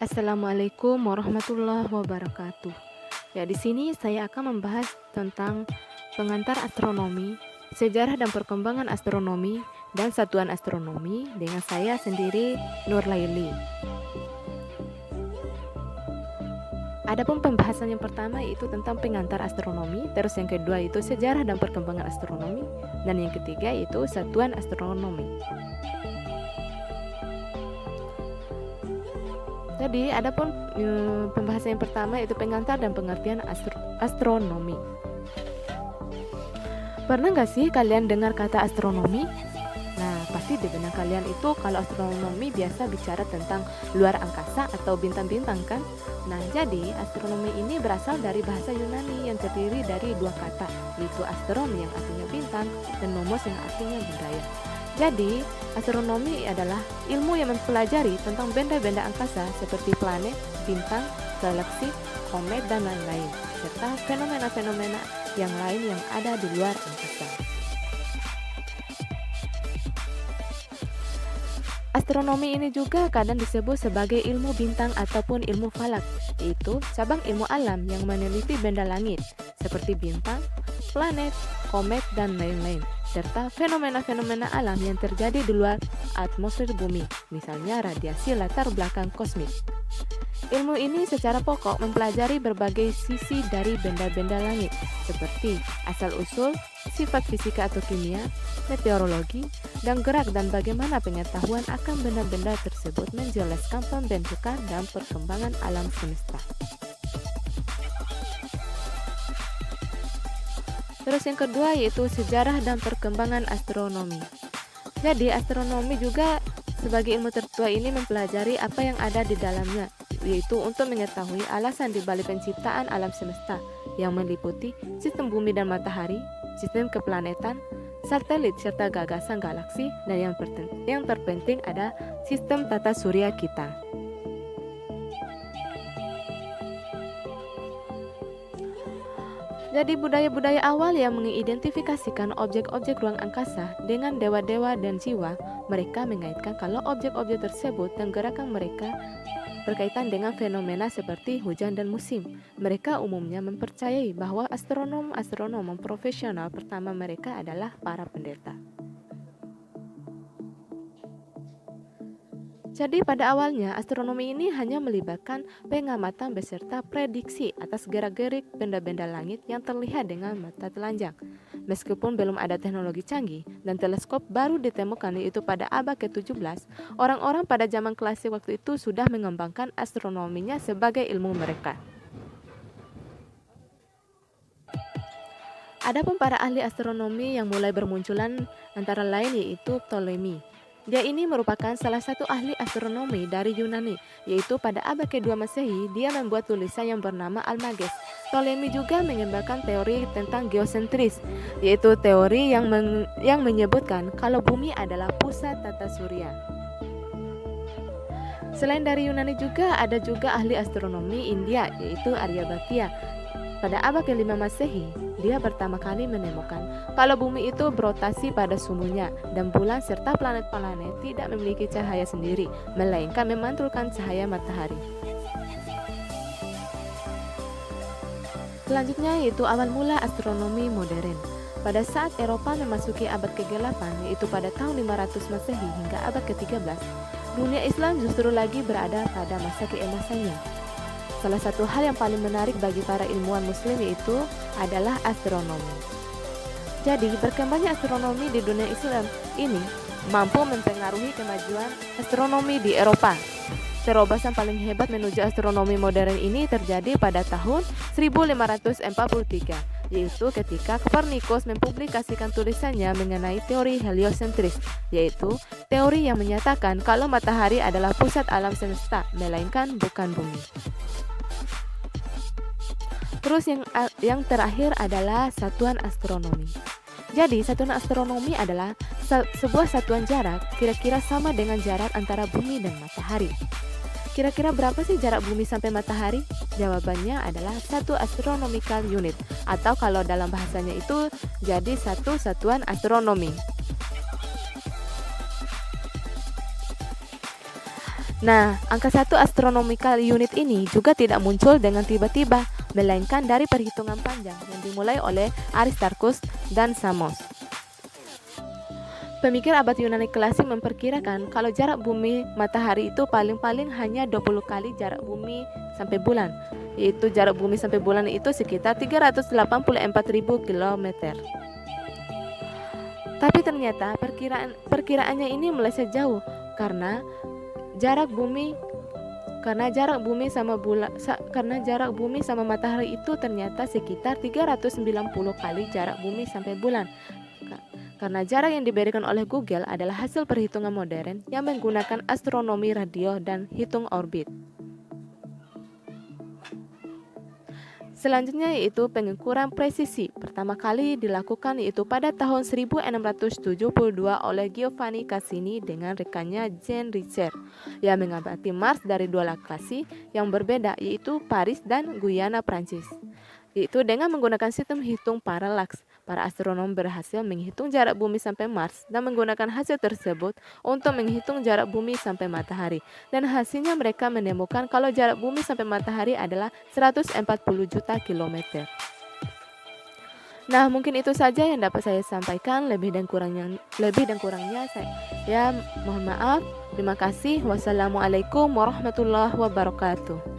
Assalamualaikum warahmatullahi wabarakatuh. Ya, di sini saya akan membahas tentang pengantar astronomi, sejarah dan perkembangan astronomi, dan satuan astronomi dengan saya sendiri, Nur Laili. Adapun pembahasan yang pertama yaitu tentang pengantar astronomi, terus yang kedua itu sejarah dan perkembangan astronomi, dan yang ketiga yaitu satuan astronomi. Jadi, adapun pembahasan yang pertama yaitu pengantar dan pengertian astronomi. Pernah nggak sih kalian dengar kata astronomi? Nah, pasti di benak kalian itu kalau astronomi biasa bicara tentang luar angkasa atau bintang-bintang kan? Nah, jadi astronomi ini berasal dari bahasa Yunani yang terdiri dari dua kata, yaitu astron yang artinya bintang dan nomos yang artinya budaya. Jadi, astronomi adalah ilmu yang mempelajari tentang benda-benda angkasa seperti planet, bintang, galaksi, komet, dan lain-lain, serta fenomena-fenomena yang lain yang ada di luar angkasa. Astronomi ini juga kadang disebut sebagai ilmu bintang ataupun ilmu falak, yaitu cabang ilmu alam yang meneliti benda langit, seperti bintang, planet, komet, dan lain-lain, serta fenomena-fenomena alam yang terjadi di luar atmosfer bumi, misalnya radiasi latar belakang kosmik. Ilmu ini secara pokok mempelajari berbagai sisi dari benda-benda langit, seperti asal-usul, sifat fisika atau kimia, meteorologi, dan gerak dan bagaimana pengetahuan akan benda-benda tersebut menjelaskan pembentukan dan perkembangan alam semesta. Terus yang kedua yaitu sejarah dan perkembangan astronomi. Jadi astronomi juga sebagai ilmu tertua ini mempelajari apa yang ada di dalamnya, yaitu untuk mengetahui alasan di balik penciptaan alam semesta yang meliputi sistem bumi dan matahari, sistem keplanetan, satelit serta gagasan galaksi, dan yang terpenting ada sistem tata surya kita. Jadi budaya-budaya awal yang mengidentifikasikan objek-objek ruang angkasa dengan dewa-dewa dan jiwa, mereka mengaitkan kalau objek-objek tersebut dan gerakan mereka berkaitan dengan fenomena seperti hujan dan musim. Mereka umumnya mempercayai bahwa astronom profesional pertama mereka adalah para pendeta. Jadi pada awalnya astronomi ini hanya melibatkan pengamatan beserta prediksi atas gerak-gerik benda-benda langit yang terlihat dengan mata telanjang. Meskipun belum ada teknologi canggih dan teleskop baru ditemukan yaitu pada abad ke-17, orang-orang pada zaman klasik waktu itu sudah mengembangkan astronominya sebagai ilmu mereka. Adapun para ahli astronomi yang mulai bermunculan antara lain yaitu Ptolemy. Dia ini merupakan salah satu ahli astronomi dari Yunani, yaitu pada abad ke-2 Masehi dia membuat tulisan yang bernama Almagest. Ptolemy juga mengembangkan teori tentang geosentris, yaitu teori yang menyebutkan kalau bumi adalah pusat tata surya. Selain dari Yunani juga ada juga ahli astronomi India, yaitu Aryabhata. Pada abad ke-5 Masehi, dia pertama kali menemukan kalau bumi itu berotasi pada sumunya dan bulan serta planet-planet tidak memiliki cahaya sendiri, melainkan memantulkan cahaya matahari. Selanjutnya yaitu awal mula astronomi modern. Pada saat Eropa memasuki abad ke-8, yaitu pada tahun 500 Masehi hingga abad ke-13, dunia Islam justru lagi berada pada masa keemasannya. Salah satu hal yang paling menarik bagi para ilmuwan muslim yaitu adalah astronomi. Jadi, berkembangnya astronomi di dunia Islam ini mampu mempengaruhi kemajuan astronomi di Eropa. Terobosan paling hebat menuju astronomi modern ini terjadi pada tahun 1543, yaitu ketika Copernicus mempublikasikan tulisannya mengenai teori heliosentris, yaitu teori yang menyatakan kalau matahari adalah pusat alam semesta, melainkan bukan bumi. Terus yang terakhir adalah satuan astronomi. Jadi satuan astronomi adalah sebuah satuan jarak kira-kira sama dengan jarak antara bumi dan matahari. Kira-kira berapa sih jarak bumi sampai matahari? Jawabannya adalah 1 astronomical unit, atau kalau dalam bahasanya itu jadi 1 satuan astronomi. Nah, angka 1 astronomical unit ini juga tidak muncul dengan tiba-tiba, melainkan dari perhitungan panjang yang dimulai oleh Aristarchus dan Samos. Pemikir abad Yunani klasik memperkirakan kalau jarak bumi matahari itu paling-paling hanya 20 kali jarak bumi sampai bulan, yaitu jarak bumi sampai bulan itu sekitar 384.000 km. Tapi ternyata perkiraannya ini meleset jauh karena jarak bumi sama matahari itu ternyata sekitar 390 kali jarak bumi sampai bulan. Karena jarak yang diberikan oleh Google adalah hasil perhitungan modern yang menggunakan astronomi radio dan hitung orbit. Selanjutnya yaitu pengukuran presisi. Pertama kali dilakukan yaitu pada tahun 1672 oleh Giovanni Cassini dengan rekannya Jean Richer yang mengamati Mars dari dua lokasi yang berbeda yaitu Paris dan Guyana, Prancis. Yaitu dengan menggunakan sistem hitung paralaks, para astronom berhasil menghitung jarak bumi sampai Mars dan menggunakan hasil tersebut untuk menghitung jarak bumi sampai matahari. Dan hasilnya mereka menemukan kalau jarak bumi sampai matahari adalah 140 juta kilometer. Nah, mungkin itu saja yang dapat saya sampaikan. Lebih dan kurangnya saya mohon maaf. Terima kasih. Wassalamualaikum warahmatullahi wabarakatuh.